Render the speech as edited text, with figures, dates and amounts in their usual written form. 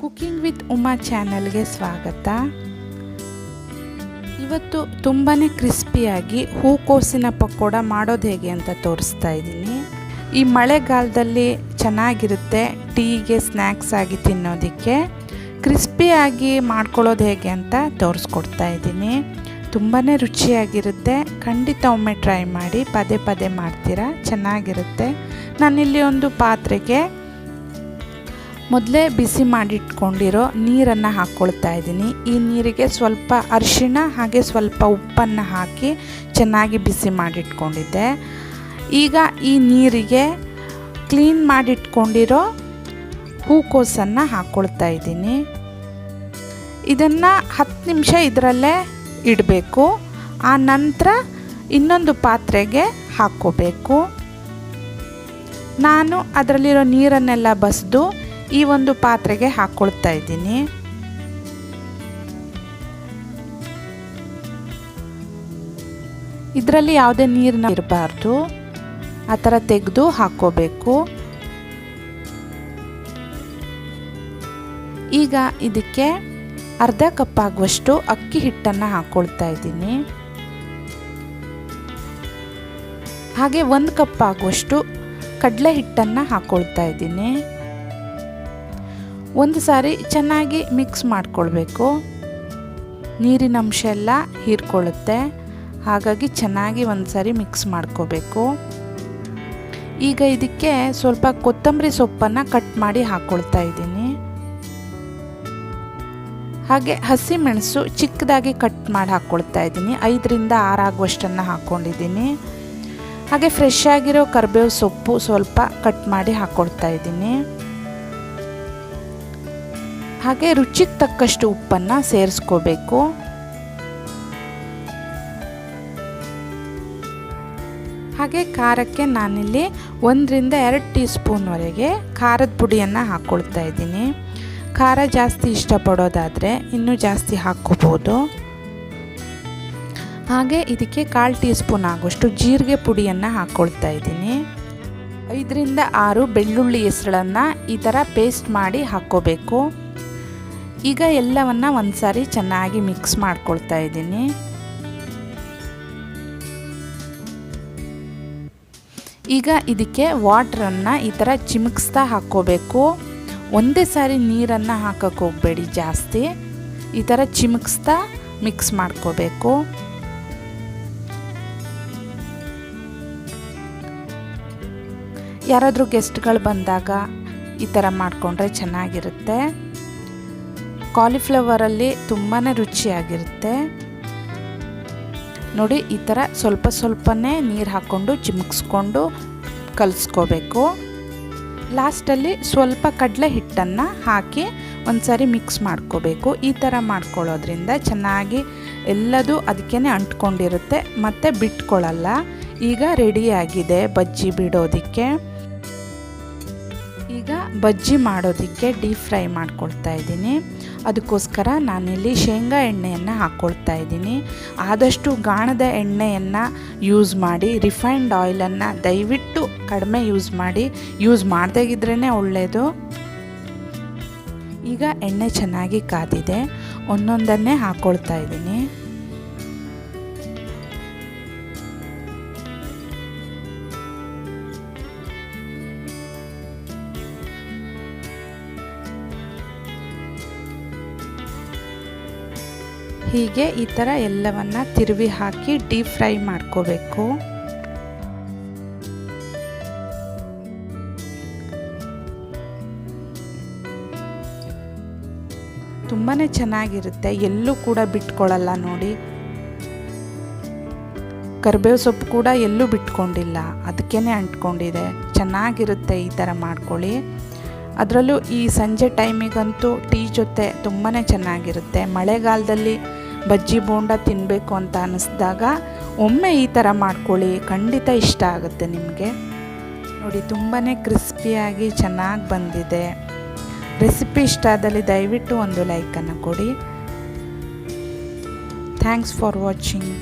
Cooking with Uma ಚಾನಲ್ಗೆ ಸ್ವಾಗತ. ಇವತ್ತು ತುಂಬಾ ಕ್ರಿಸ್ಪಿಯಾಗಿ ಹೂಕೋಸಿನ ಪಕೋಡ ಮಾಡೋದು ಹೇಗೆ ಅಂತ ತೋರಿಸ್ತಾ ಇದ್ದೀನಿ. ಈ ಮಳೆಗಾಲದಲ್ಲಿ ಚೆನ್ನಾಗಿರುತ್ತೆ ಟೀಗೆ ಸ್ನ್ಯಾಕ್ಸ್ ಆಗಿ ತಿನ್ನೋದಕ್ಕೆ. ಕ್ರಿಸ್ಪಿಯಾಗಿ ಮಾಡ್ಕೊಳ್ಳೋದು ಹೇಗೆ ಅಂತ ತೋರಿಸ್ಕೊಡ್ತಾ ಇದ್ದೀನಿ. ತುಂಬಾ ರುಚಿಯಾಗಿರುತ್ತೆ. ಖಂಡಿತ ಒಮ್ಮೆ ಟ್ರೈ ಮಾಡಿ, ಪದೇ ಪದೇ ಮಾಡ್ತೀರಾ, ಚೆನ್ನಾಗಿರುತ್ತೆ. ನಾನಿಲ್ಲಿ ಒಂದು ಪಾತ್ರೆಗೆ ಮೊದಲೇ ಬಿಸಿ ಮಾಡಿಟ್ಕೊಂಡಿರೋ ನೀರನ್ನು ಹಾಕ್ಕೊಳ್ತಾ ಇದ್ದೀನಿ. ಈ ನೀರಿಗೆ ಸ್ವಲ್ಪ ಅರಿಶಿಣ ಹಾಗೆ ಸ್ವಲ್ಪ ಉಪ್ಪನ್ನು ಹಾಕಿ ಚೆನ್ನಾಗಿ ಬಿಸಿ ಮಾಡಿಟ್ಕೊಂಡಿದ್ದೆ. ಈಗ ಈ ನೀರಿಗೆ ಕ್ಲೀನ್ ಮಾಡಿಟ್ಕೊಂಡಿರೋ ಹೂಕೋಸನ್ನು ಹಾಕ್ಕೊಳ್ತಾ ಇದ್ದೀನಿ. ಇದನ್ನು 10 ನಿಮಿಷ ಇದರಲ್ಲೇ ಇಡಬೇಕು. ಆ ನಂತರ ಇನ್ನೊಂದು ಪಾತ್ರೆಗೆ ಹಾಕ್ಕೋಬೇಕು. ನಾನು ಅದರಲ್ಲಿರೋ ನೀರನ್ನೆಲ್ಲ ಬಸಿದು ಈ ಒಂದು ಪಾತ್ರೆಗೆ ಹಾಕ್ಕೊಳ್ತಾ ಇದ್ದೀನಿ. ಇದರಲ್ಲಿ ಯಾವುದೇ ನೀರನ್ನ ಇರಬಾರ್ದು, ಆ ಥರ ತೆಗೆದು ಹಾಕ್ಕೋಬೇಕು. ಈಗ ಇದಕ್ಕೆ ಅರ್ಧ ಕಪ್ ಆಗುವಷ್ಟು ಅಕ್ಕಿ ಹಿಟ್ಟನ್ನು ಹಾಕ್ಕೊಳ್ತಾ ಇದ್ದೀನಿ. ಹಾಗೆ 1 ಕಪ್ ಆಗುವಷ್ಟು ಕಡಲೆ ಹಿಟ್ಟನ್ನು ಹಾಕ್ಕೊಳ್ತಾ ಇದ್ದೀನಿ. ಒಂದು ಸಾರಿ ಚೆನ್ನಾಗಿ ಮಿಕ್ಸ್ ಮಾಡಿಕೊಳ್ಬೇಕು. ನೀರಿನ ಅಂಶ ಎಲ್ಲ ಹೀರ್ಕೊಳ್ಳುತ್ತೆ, ಹಾಗಾಗಿ ಚೆನ್ನಾಗಿ ಒಂದು ಸಾರಿ ಮಿಕ್ಸ್ ಮಾಡ್ಕೋಬೇಕು. ಈಗ ಇದಕ್ಕೆ ಸ್ವಲ್ಪ ಕೊತ್ತಂಬರಿ ಸೊಪ್ಪನ್ನು ಕಟ್ ಮಾಡಿ ಹಾಕ್ಕೊಳ್ತಾ ಇದ್ದೀನಿ. ಹಾಗೆ ಹಸಿಮೆಣಸು ಚಿಕ್ಕದಾಗಿ ಕಟ್ ಮಾಡಿ ಹಾಕ್ಕೊಳ್ತಾ ಇದ್ದೀನಿ. 5 ರಿಂದ 6 ಆಗುವಷ್ಟನ್ನು ಹಾಕ್ಕೊಂಡಿದ್ದೀನಿ. ಹಾಗೆ ಫ್ರೆಶ್ ಆಗಿರೋ ಕರಿಬೇವು ಸೊಪ್ಪು ಸ್ವಲ್ಪ ಕಟ್ ಮಾಡಿ ಹಾಕ್ಕೊಳ್ತಾ ಇದ್ದೀನಿ. ಹಾಗೆ ರುಚಿಗೆ ತಕ್ಕಷ್ಟು ಉಪ್ಪನ್ನು ಸೇರಿಸ್ಕೋಬೇಕು. ಹಾಗೆ ಖಾರಕ್ಕೆ ನಾನಿಲ್ಲಿ 1 ರಿಂದ 2 ಟೀ ಸ್ಪೂನ್ವರೆಗೆ ಖಾರದ ಪುಡಿಯನ್ನು ಹಾಕ್ಕೊಳ್ತಾ ಇದ್ದೀನಿ. ಖಾರ ಜಾಸ್ತಿ ಇಷ್ಟಪಡೋದಾದರೆ ಇನ್ನೂ ಜಾಸ್ತಿ ಹಾಕ್ಕೋಬೋದು. ಹಾಗೆ ಇದಕ್ಕೆ 1/4 ಟೀ ಸ್ಪೂನ್ ಆಗುವಷ್ಟು ಜೀರಿಗೆ ಪುಡಿಯನ್ನು ಹಾಕ್ಕೊಳ್ತಾ ಇದ್ದೀನಿ. 5 ರಿಂದ 6 ಬೆಳ್ಳುಳ್ಳಿ ಹೆಸಳನ್ನು ಈ ಥರ ಪೇಸ್ಟ್ ಮಾಡಿ ಹಾಕ್ಕೋಬೇಕು. ಈಗ ಎಲ್ಲವನ್ನು ಒಂದು ಸಾರಿ ಚೆನ್ನಾಗಿ ಮಿಕ್ಸ್ ಮಾಡ್ಕೊಳ್ತಾ ಇದ್ದೀನಿ. ಈಗ ಇದಕ್ಕೆ ವಾಟ್ರನ್ನು ಈ ಥರ ಚಿಮುಕಿಸ್ತಾ ಹಾಕ್ಕೋಬೇಕು. ಒಂದೇ ಸಾರಿ ನೀರನ್ನು ಹಾಕಕ್ಕೆ ಹೋಗಬೇಡಿ ಜಾಸ್ತಿ, ಈ ಥರ ಚಿಮುಕಿಸ್ತಾ ಮಿಕ್ಸ್ ಮಾಡ್ಕೋಬೇಕು. ಯಾರಾದರೂ ಗೆಸ್ಟ್ಗಳು ಬಂದಾಗ ಈ ಥರ ಮಾಡಿಕೊಂಡ್ರೆ ಚೆನ್ನಾಗಿರುತ್ತೆ. ಕಾಲಿಫ್ಲವರಲ್ಲಿ ತುಂಬಾ ರುಚಿಯಾಗಿರುತ್ತೆ ನೋಡಿ. ಈ ಥರ ಸ್ವಲ್ಪ ಸ್ವಲ್ಪನೇ ನೀರು ಹಾಕ್ಕೊಂಡು ಚಿಮುಕಿಸ್ಕೊಂಡು ಕಲಿಸ್ಕೋಬೇಕು. ಲಾಸ್ಟಲ್ಲಿ ಸ್ವಲ್ಪ ಕಡಲೆ ಹಿಟ್ಟನ್ನು ಹಾಕಿ ಒಂದು ಸಾರಿ ಮಿಕ್ಸ್ ಮಾಡ್ಕೋಬೇಕು. ಈ ಥರ ಮಾಡ್ಕೊಳ್ಳೋದ್ರಿಂದ ಚೆನ್ನಾಗಿ ಎಲ್ಲದೂ ಅದಕ್ಕೇ ಅಂಟ್ಕೊಂಡಿರುತ್ತೆ ಮತ್ತು ಬಿಟ್ಕೊಳ್ಳಲ್ಲ. ಈಗ ರೆಡಿಯಾಗಿದೆ ಬಜ್ಜಿ ಬಿಡೋದಕ್ಕೆ. ಈಗ ಬಜ್ಜಿ ಮಾಡೋದಕ್ಕೆ ಡೀಪ್ ಫ್ರೈ ಮಾಡ್ಕೊಳ್ತಾ ಇದ್ದೀನಿ. ಅದಕ್ಕೋಸ್ಕರ ನಾನಿಲ್ಲಿ ಶೇಂಗಾ ಎಣ್ಣೆಯನ್ನು ಹಾಕ್ಕೊಳ್ತಾ ಇದ್ದೀನಿ. ಆದಷ್ಟು ಗಾಣದ ಎಣ್ಣೆಯನ್ನು ಯೂಸ್ ಮಾಡಿ, ರಿಫೈನ್ಡ್ ಆಯಿಲನ್ನು ದಯವಿಟ್ಟು ಕಡಿಮೆ ಯೂಸ್ ಮಾಡಿ. ಯೂಸ್ ಮಾಡದಾಗಿದ್ರೇ ಒಳ್ಳೆಯದು. ಈಗ ಎಣ್ಣೆ ಚೆನ್ನಾಗಿ ಕಾದಿದೆ, ಒಂದೊಂದನ್ನೇ ಹಾಕ್ಕೊಳ್ತಾ ಇದ್ದೀನಿ. ಹೀಗೆ ಈ ಥರ ಎಲ್ಲವನ್ನು ತಿರುವಿ ಹಾಕಿ ಡೀಪ್ ಫ್ರೈ ಮಾಡ್ಕೋಬೇಕು. ತುಂಬಾ ಚೆನ್ನಾಗಿರುತ್ತೆ, ಎಲ್ಲೂ ಕೂಡ ಬಿಟ್ಕೊಳ್ಳಲ್ಲ ನೋಡಿ. ಕರಿಬೇವು ಸೊಪ್ಪು ಕೂಡ ಎಲ್ಲೂ ಬಿಟ್ಕೊಂಡಿಲ್ಲ, ಅದಕ್ಕೇ ಅಂಟ್ಕೊಂಡಿದೆ. ಚೆನ್ನಾಗಿರುತ್ತೆ, ಈ ಥರ ಮಾಡ್ಕೊಳ್ಳಿ. ಅದರಲ್ಲೂ ಈ ಸಂಜೆ ಟೈಮಿಗಂತೂ ಟೀ ಜೊತೆ ತುಂಬಾ ಚೆನ್ನಾಗಿರುತ್ತೆ. ಮಳೆಗಾಲದಲ್ಲಿ ಬಜ್ಜಿ ಬೋಂಡ ತಿನ್ನಬೇಕು ಅಂತ ಅನ್ನಿಸ್ದಾಗ ಒಮ್ಮೆ ಈ ಥರ ಮಾಡ್ಕೊಳ್ಳಿ, ಖಂಡಿತ ಇಷ್ಟ ಆಗುತ್ತೆ ನಿಮಗೆ. ನೋಡಿ, ತುಂಬಾ ಕ್ರಿಸ್ಪಿಯಾಗಿ ಚೆನ್ನಾಗಿ ಬಂದಿದೆ. ರೆಸಿಪಿ ಇಷ್ಟ ಆದಲ್ಲಿ ದಯವಿಟ್ಟು ಒಂದು ಲೈಕನ್ನು ಕೊಡಿ. Thanks for watching.